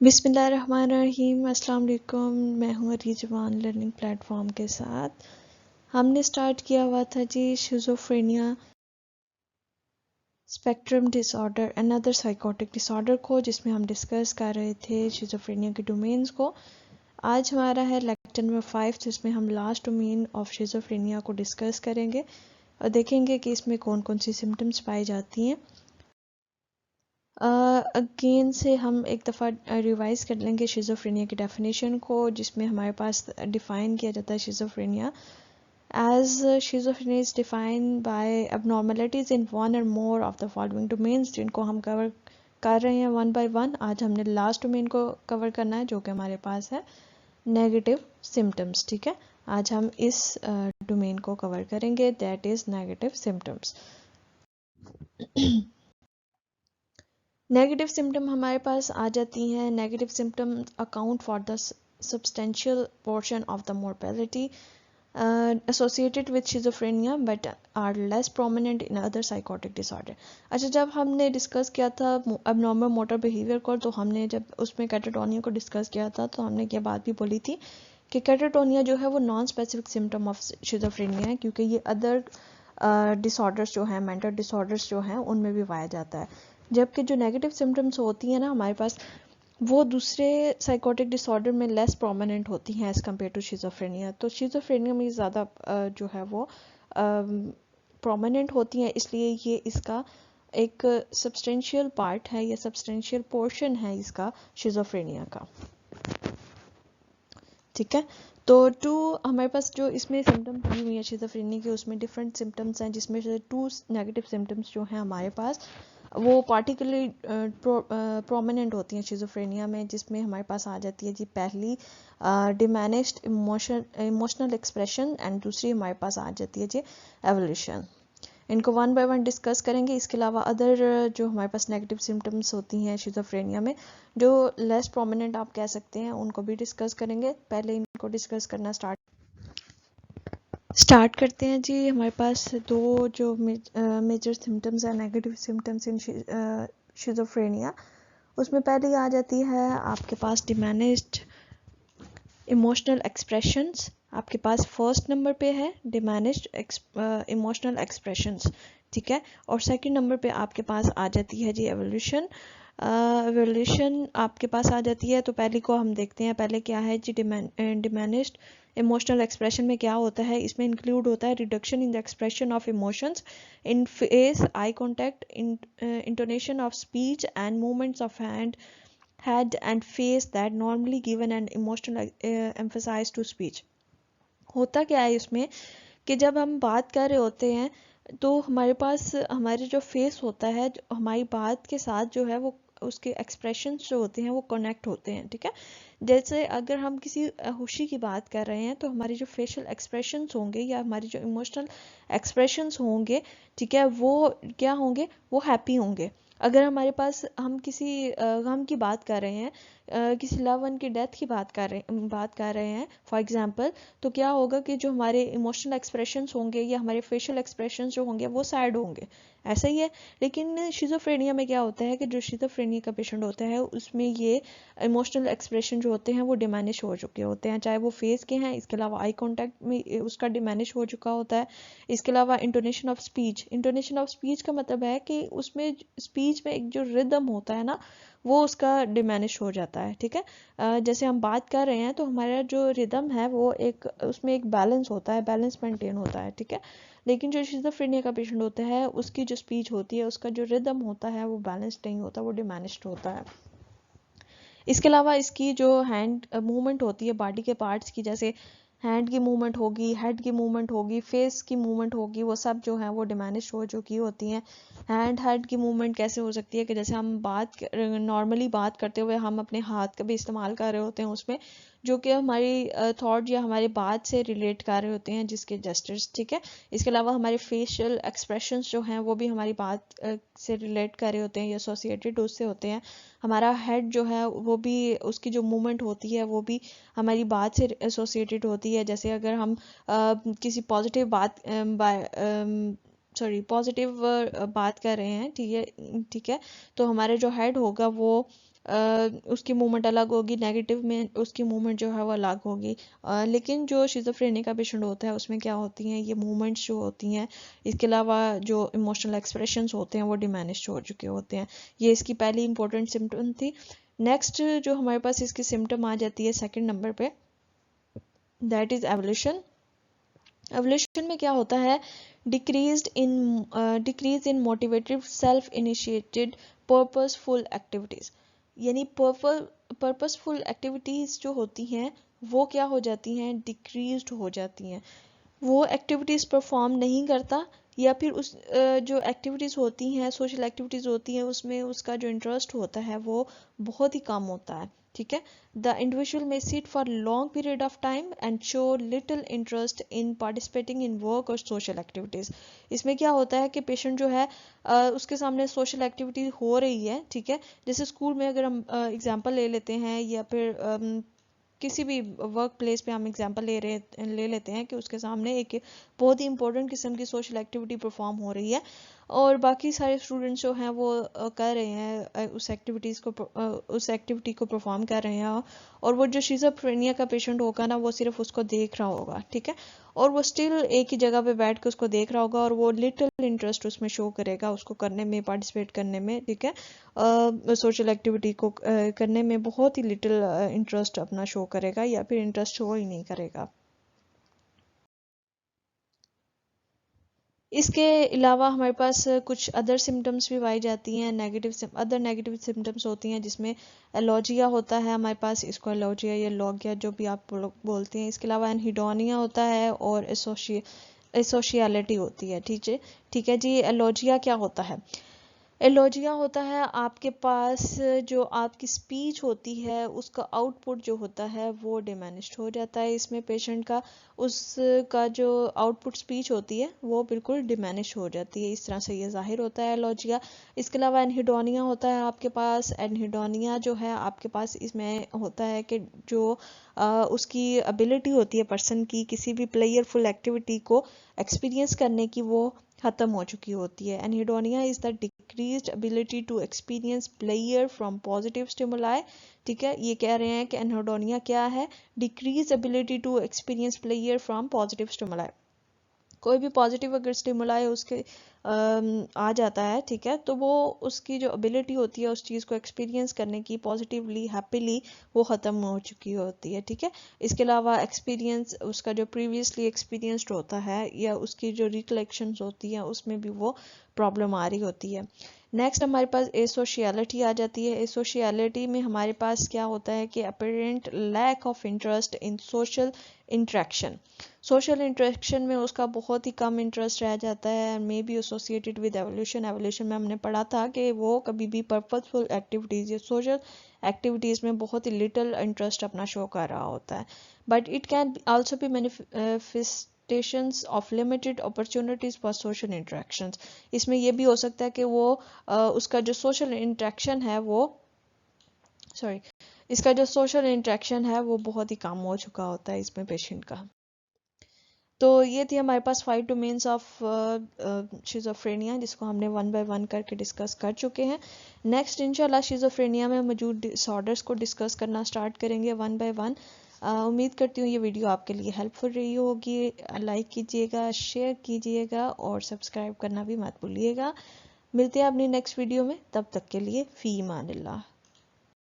बिस्मिल्लाहिर्रहमानिर्रहीम। अस्सलाम वालेकुम। मैं हूँ रिजवान लर्निंग प्लेटफॉर्म के साथ। हमने स्टार्ट किया हुआ था जी schizophrenia spectrum disorder another psychotic disorder को, जिसमें हम डिस्कस कर रहे थे शिज़ोफ्रेनिया के डोमेन्स को। आज हमारा है लेक्चर नंबर 5, जिसमें हम लास्ट डोमेन ऑफ शिज़ोफ्रेनिया को डिस्कस करेंगे और देखेंगे कि इसमें कौन कौन सी सिम्टम्स पाई जाती हैं। अगेन से हम एक दफ़ा रिवाइज कर लेंगे शिज़ोफ्रेनिया की डेफिनेशन को, जिसमें हमारे पास डिफ़ाइन किया जाता है schizophrenia as schizophrenia is defined by abnormalities in one or more of the following domains, जिनको हम कवर कर रहे हैं वन बाय वन। आज हमने लास्ट डोमेन को कवर करना है, जो कि हमारे पास है नेगेटिव सिम्टम्स। ठीक है, आज हम इस डोमेन को कवर करेंगे, that is negative symptoms. Negative symptom हमारे पास आ जाती हैं। Negative symptom account for the substantial portion of the mortality associated with schizophrenia but are less prominent in other psychotic disorder। अच्छा, जब हमने डिस्कस किया था abnormal motor behavior को, तो हमने जब उसमें कैटाटोनिया को डिस्कस किया था, तो हमने ये बात भी बोली थी कि कैटाटोनिया जो है वो non specific symptom of schizophrenia है, क्योंकि ये अदर डिसऑर्डर्स जो हैं, मेंटल डिसऑर्डर्स जो हैं, उनमें भी पाया जाता है। जबकि जो नेगेटिव सिम्टम्स होती हैं ना हमारे पास, वो दूसरे साइकोटिक डिसऑर्डर में लेस प्रोमिनेंट होती हैं एज कम्पेयर टू शिज़ोफ्रेनिया। तो शिज़ोफ्रेनिया में ज़्यादा जो है वो प्रोमिनेंट होती हैं, इसलिए ये इसका एक सब्सटेंशियल पार्ट है या सब्सटेंशियल पोर्शन है इसका शिज़ोफ्रेनिया का। ठीक है, तो हमारे पास जो इसमें सिम्टम्स दी हुई है शिज़ोफ्रेनिया के, उसमें डिफरेंट सिम्टम्स हैं, जिसमें से 2 नेगेटिव सिम्टम्स जो हैं हमारे पास वो पार्टिकुलरली प्रोमिनेंट होती हैं शिज़ोफ्रेनिया में, जिसमें हमारे पास आ जाती है जी पहली डिमिनिश्ड इमोशनल एक्सप्रेशन एंड दूसरी हमारे पास आ जाती है जी एवोल्यूशन। इनको वन बाय वन डिस्कस करेंगे। इसके अलावा अदर जो हमारे पास नेगेटिव सिम्टम्स होती हैं शिज़ोफ्रेनिया में, जो लेस प्रोमिनेंट आप कह सकते हैं, उनको भी डिस्कस करेंगे। पहले इनको डिस्कस करना स्टार्ट करते हैं जी। हमारे पास दो जो मेजर सिम्टम्स हैं, नेगेटिव सिम्टम्स इन शिज़ोफ्रेनिया, उसमें पहले आ जाती है आपके पास डिमिनिश्ड इमोशनल एक्सप्रेशंस। आपके पास फर्स्ट नंबर पे है डिमिनिश्ड इमोशनल एक्सप्रेशंस। ठीक है, और सेकंड नंबर पे आपके पास आ जाती है जी एवोल्यूशन। एवोल्यूशन आपके पास आ जाती है, तो पहले को हम देखते हैं। पहले क्या है जी डिमिनिश्ड इमोशनल एक्सप्रेशन में क्या होता है, इसमें इंक्लूड होता है reduction in the expression of emotions in face, eye contact, intonation of speech and movements of head and face that normally given an emotional emphasis to speech। होता क्या है इसमें कि जब हम बात कर रहे होते हैं, तो हमारे पास हमारे जो फेस होता है, हमारी बात के साथ जो है वो उसके एक्सप्रेशंस जो होते हैं वो कनेक्ट होते हैं। ठीक है, जैसे अगर हम किसी खुशी की बात कर रहे हैं, तो हमारे जो फेशियल एक्सप्रेशंस होंगे या हमारे जो इमोशनल एक्सप्रेशंस होंगे, ठीक है, वो क्या होंगे, वो हैप्पी होंगे। अगर हमारे पास हम किसी गम की बात कर रहे हैं, किसी लव वन की डेथ की बात कर रहे हैं फॉर एग्जांपल, तो क्या होगा कि जो हमारे इमोशनल एक्सप्रेशंस होंगे या हमारे फेशियल एक्सप्रेशंस जो होंगे वो सैड होंगे। ऐसा ही है। लेकिन शिज़ोफ्रेनिया में क्या होता है कि जो शिज़ोफ्रेनिया का पेशेंट होता है, उसमें ये इमोशनल एक्सप्रेशन जो होते हैं वो डिमिनिश हो चुके होते हैं, चाहे वो फेस के हैं। इसके अलावा आई कॉन्टैक्ट में उसका डिमिनिश हो चुका होता है। इसके अलावा intonation of speech, intonation of speech का मतलब है कि उसमें स्पीच में एक जो रिदम होता है ना, वो उसका डिमिनिश हो जाता है। ठीक है, जैसे हम बात कर रहे हैं, तो हमारा जो रिदम है वो एक उसमें एक बैलेंस होता है, बैलेंस मेंटेन होता है। ठीक है, लेकिन जो शिज़ोफ्रेनिया का पेशेंट होता है, उसकी जो स्पीच होती है, उसका जो रिदम होता है वो बैलेंस्ड नहीं होता, वो डिमिनिश्ड होता है। इसके अलावा इसकी जो हैंड मूवमेंट होती है बॉडी के पार्ट्स की, जैसे हैंड की मूवमेंट होगी, हेड की मूवमेंट होगी, फेस की मूवमेंट होगी, वो सब जो है वो डिमिनिश हो चुकी होती हैं। हेड की मूवमेंट कैसे हो सकती है कि जैसे हम नॉर्मली बात करते हुए हम अपने हाथ का भी इस्तेमाल कर रहे होते हैं उसमें, जो कि हमारी थॉट या हमारी बात से रिलेट कर रहे होते हैं, जिसके जेस्चर्स। ठीक है, इसके अलावा हमारे फेशियल एक्सप्रेशंस जो हैं वो भी हमारी बात से रिलेट कर रहे होते हैं या एसोसिएटेड उससे होते हैं। हमारा हेड जो है वो भी, उसकी जो मूवमेंट होती है वो भी हमारी बात से एसोसिएटेड होती है। जैसे अगर हम किसी पॉजिटिव पॉजिटिव बात कर रहे हैं, ठीक है, तो हमारे जो हेड होगा वो उसकी मूवमेंट अलग होगी, नेगेटिव में उसकी मूवमेंट जो है वो अलग होगी। लेकिन जो शिज़ोफ्रेनिया का पेशेंट होता है उसमें क्या होती हैं, ये मूवमेंट्स जो होती हैं, इसके अलावा जो इमोशनल एक्सप्रेशंस होते हैं वो डिमिनिश्ड हो चुके होते हैं। ये इसकी पहली इंपॉर्टेंट सिम्टम थी। नेक्स्ट जो हमारे पास इसकी सिम्टम आ जाती है सेकंड नंबर पे, दैट इज एवोल्यूशन। एवोल्यूशन में क्या होता है, decrease in motivated self initiated purposeful activities. यानी पर्पसफुल एक्टिविटीज जो होती हैं वो क्या हो जाती हैं, डिक्रीज्ड हो जाती हैं। वो एक्टिविटीज़ परफॉर्म नहीं करता, या फिर उस जो एक्टिविटीज़ होती हैं, सोशल एक्टिविटीज़ होती हैं, उसमें उसका जो इंटरेस्ट होता है वो बहुत ही कम होता है। ठीक है, द इंडिविजुअल में sit for long period of time and show little interest in participating in work और सोशल एक्टिविटीज़। इसमें क्या होता है कि पेशेंट जो है उसके सामने सोशल एक्टिविटी हो रही है, ठीक है, जैसे स्कूल में अगर हम एग्जांपल ले लेते हैं, या फिर किसी भी वर्क प्लेस पे हम एग्जांपल ले लेते हैं कि उसके सामने एक बहुत ही इंपॉर्टेंट किस्म की सोशल एक्टिविटी परफॉर्म हो रही है, और बाकी सारे स्टूडेंट्स जो हैं वो कर रहे हैं उस एक्टिविटी को परफॉर्म कर रहे हैं, और वो जो शिज़ोफ्रेनिया का पेशेंट होगा ना, वो सिर्फ उसको देख रहा होगा, ठीक है, और वो स्टिल एक ही जगह पे बैठ के उसको देख रहा होगा, और वो लिटिल इंटरेस्ट उसमें शो करेगा, उसको करने में, पार्टिसिपेट करने में, ठीक है, सोशल एक्टिविटी को करने में बहुत ही लिटिल इंटरेस्ट अपना शो करेगा, या फिर इंटरेस्ट शो ही नहीं करेगा। इसके अलावा हमारे पास कुछ अदर सिम्टम्स भी पाई जाती हैं, अदर नेगेटिव सिम्टम्स होती हैं, जिसमें एलर्जिया होता है हमारे पास, इसको एलर्जिया या लॉगिया जो भी आप लोग बोलते हैं। इसके अलावा एनहिडोनिया होता है और एसोशियलिटी होती है। ठीक है जी। एलर्जिया क्या होता है, एलोजिया होता है आपके पास जो आपकी स्पीच होती है उसका आउटपुट जो होता है वो डिमिनिश्ड हो जाता है। इसमें पेशेंट का उसका जो आउटपुट स्पीच होती है वो बिल्कुल डिमिनिश हो जाती है, इस तरह से ये जाहिर होता है एलोजिया। इसके अलावा एनहिडोनिया होता है आपके पास। एनहिडोनिया जो है आपके पास इसमें होता है कि जो उसकी एबिलिटी होती है पर्सन की किसी भी प्लेयरफुल एक्टिविटी को एक्सपीरियंस करने की, वो खत्म हो चुकी होती है। Anhedonia is the decreased ability to experience pleasure from positive stimuli. ठीक है, ये कह रहे हैं कि एनहिडोनिया क्या है, decrease ability to experience pleasure from positive stimuli. कोई भी पॉजिटिव अगर स्टिमुलाई उसके आ जाता है, ठीक है, तो वो उसकी जो एबिलिटी होती है उस चीज़ को एक्सपीरियंस करने की पॉजिटिवली, हैप्पीली, वो ख़त्म हो चुकी होती है। ठीक है, इसके अलावा एक्सपीरियंस उसका जो प्रीवियसली एक्सपीरियंस्ड होता है या उसकी जो रिकलेक्शंस होती हैं उसमें भी वो प्रॉब्लम आ रही होती है। नेक्स्ट हमारे पास एसोशियलिटी आ जाती है। एसोशियलिटी में हमारे पास क्या होता है कि apparent lack of interest in social interaction. Social interaction में उसका बहुत ही कम इंटरेस्ट रह जाता है, may be associated with evolution. Evolution में हमने पढ़ा था कि वो कभी भी पर्पसफुल एक्टिविटीज़ या सोशल एक्टिविटीज़ में बहुत ही लिटिल इंटरेस्ट अपना शो कर रहा होता है। But it can also be manifestations of limited opportunities for social interactions. इसमें यह भी हो सकता है कि वो उसका जो सोशल इंटरेक्शन है वो इसका जो सोशल इंटरेक्शन है वो बहुत ही कम हो चुका होता है इसमें पेशेंट का। तो ये थी हमारे पास 5 डोमेन्स ऑफ शिज़ोफ्रेनिया, जिसको हमने वन बाय वन करके डिस्कस कर चुके हैं। नेक्स्ट इंशाल्लाह शिज़ोफ्रेनिया में मौजूद डिसऑर्डर्स को डिस्कस करना स्टार्ट करेंगे वन बाय वन। उम्मीद करती हूँ ये वीडियो आपके लिए हेल्पफुल रही होगी। लाइक कीजिएगा, शेयर कीजिएगा और सब्सक्राइब करना भी मत भूलिएगा। मिलते हैं अपनी नेक्स्ट वीडियो में, तब तक के लिए फ़ी ईमानिल्लाह।